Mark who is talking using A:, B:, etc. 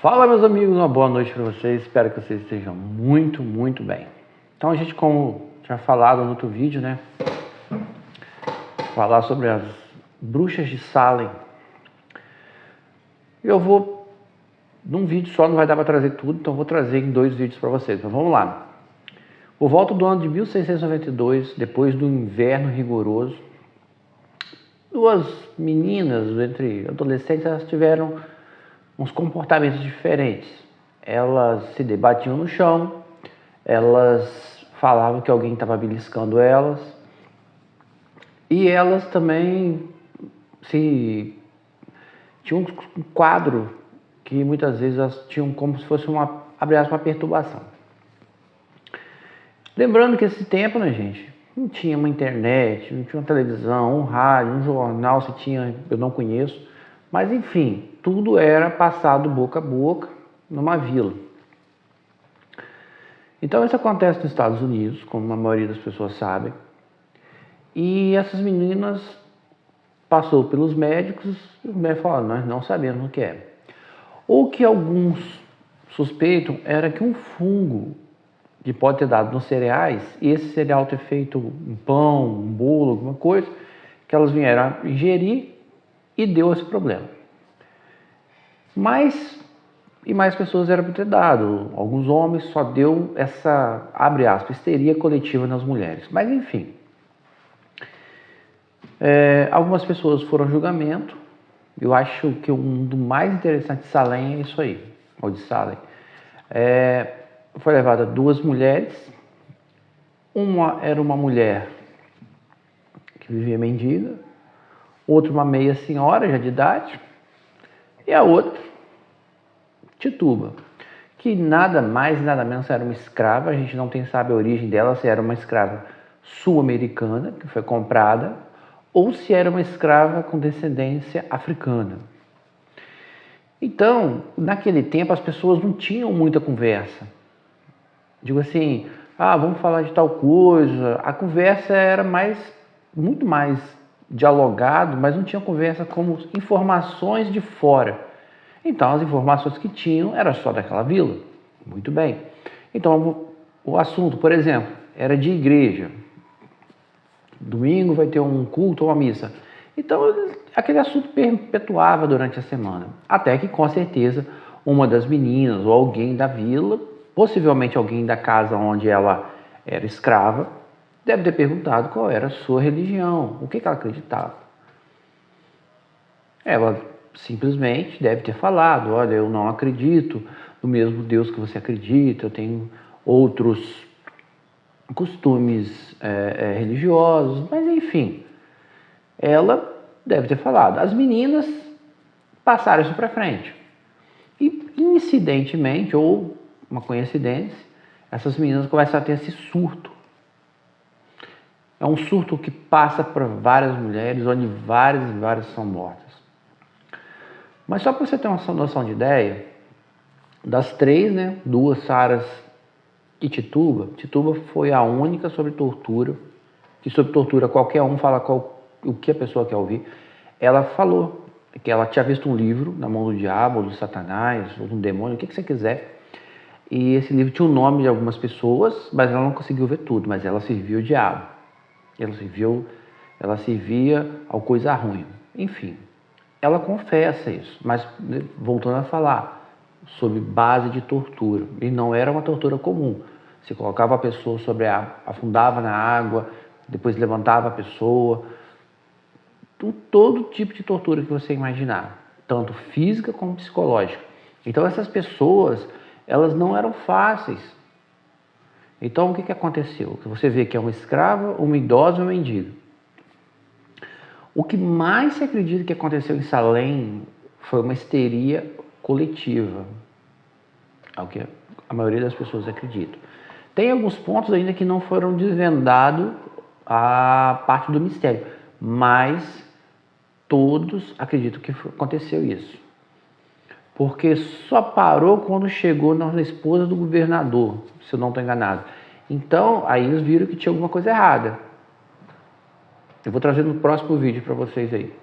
A: Fala, meus amigos, uma boa noite para vocês, espero que vocês estejam muito bem. Então a gente, como tinha falado no outro vídeo, né, falar sobre as bruxas de Salem. Eu vou, num vídeo só não vai dar para trazer tudo, então vou trazer em 2 vídeos para vocês, então vamos lá. Por volta do ano de 1692, depois do inverno rigoroso, 2 meninas, entre adolescentes, elas tiveram uns comportamentos diferentes. Elas se debatiam no chão, elas falavam que alguém estava beliscando elas, e elas também tinham um quadro que muitas vezes elas tinham como se fosse uma perturbação. Lembrando que esse tempo, né, gente, não tinha uma internet, não tinha uma televisão, um rádio, um jornal, se tinha, eu não conheço, mas enfim, tudo era passado boca a boca numa vila. Então isso acontece nos Estados Unidos, como a maioria das pessoas sabem, e essas meninas passou pelos médicos e os médicos falaram: nós não sabemos o que é. O que alguns suspeitam era que um fungo que pode ter dado nos cereais, e esse cereal ter feito um pão, um bolo, alguma coisa, que elas vieram a ingerir e deu esse problema. Mais pessoas eram para ter dado. Alguns homens só deu essa, abre aspas, histeria coletiva nas mulheres. Mas enfim, algumas pessoas foram a julgamento. Eu acho que um do mais interessante de Salem é isso aí, ou de Salem. Foi levada 2 mulheres. Uma era uma mulher que vivia mendiga, outra uma meia senhora já de idade, e a outra, Tituba, que nada mais nada menos era uma escrava. A gente não sabe a origem dela, se era uma escrava sul-americana que foi comprada ou se era uma escrava com descendência africana. Então, naquele tempo as pessoas não tinham muita conversa. Digo assim, vamos falar de tal coisa. A conversa era muito mais dialogado, mas não tinha conversa como informações de fora. Então as informações que tinham era só daquela vila. Muito bem. Então o assunto, por exemplo, era de igreja. Domingo vai ter um culto ou uma missa. Então aquele assunto perpetuava durante a semana. Até que com certeza uma das meninas ou alguém da vila, possivelmente alguém da casa onde ela era escrava, deve ter perguntado qual era a sua religião, o que ela acreditava. Ela simplesmente deve ter falado: olha, eu não acredito no mesmo Deus que você acredita, eu tenho outros costumes religiosos, mas enfim, ela deve ter falado. As meninas passaram isso para frente. E incidentemente, ou uma coincidência, essas meninas começam a ter esse surto. É um surto que passa por várias mulheres, onde várias são mortas. Mas só para você ter uma noção de ideia, das 3, né, 2, Saras e Tituba foi a única sobre tortura, que sobre tortura qualquer um fala o que a pessoa quer ouvir. Ela falou que ela tinha visto um livro na mão do diabo, ou do Satanás, ou do demônio, o que você quiser, e esse livro tinha o nome de algumas pessoas, mas ela não conseguiu ver tudo, mas ela servia o diabo, ela servia ao coisa ruim, enfim. Ela confessa isso, mas voltando a falar sobre base de tortura, e não era uma tortura comum. Se colocava a pessoa afundava na água, depois levantava a pessoa, todo tipo de tortura que você imaginar, tanto física como psicológica. Então essas pessoas, elas não eram fáceis. Então o que aconteceu? Você vê que é uma escrava, uma idosa e uma mendiga. O que mais se acredita que aconteceu em Salem foi uma histeria coletiva, é o que a maioria das pessoas acredita. Tem alguns pontos ainda que não foram desvendados a parte do mistério, mas todos acreditam que aconteceu isso. Porque só parou quando chegou na esposa do governador, se eu não estou enganado. Então, aí eles viram que tinha alguma coisa errada. Eu vou trazer no próximo vídeo para vocês aí.